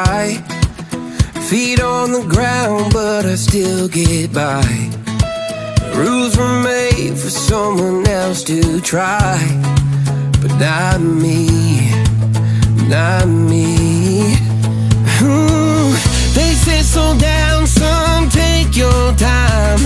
high. Feet on the ground, but I still get by. Rules were made for someone else to try, but not me, not me. Ooh, they said slow down, son, take your time,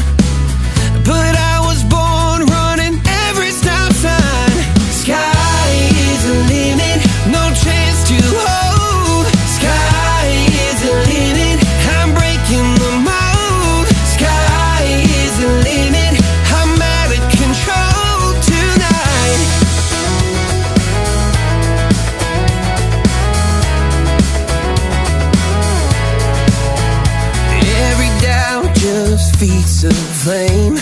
but I was born running every stop sign. Sky is the limit, no chance to hold. Sky is the limit, I'm breaking the mold. Sky is the limit, I'm out of control tonight. Every doubt just feeds the flame.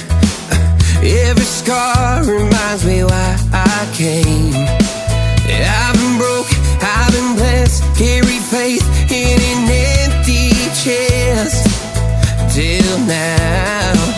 Every scar reminds me why I came. I've been broke, I've been blessed, carry faith in an empty chest till now.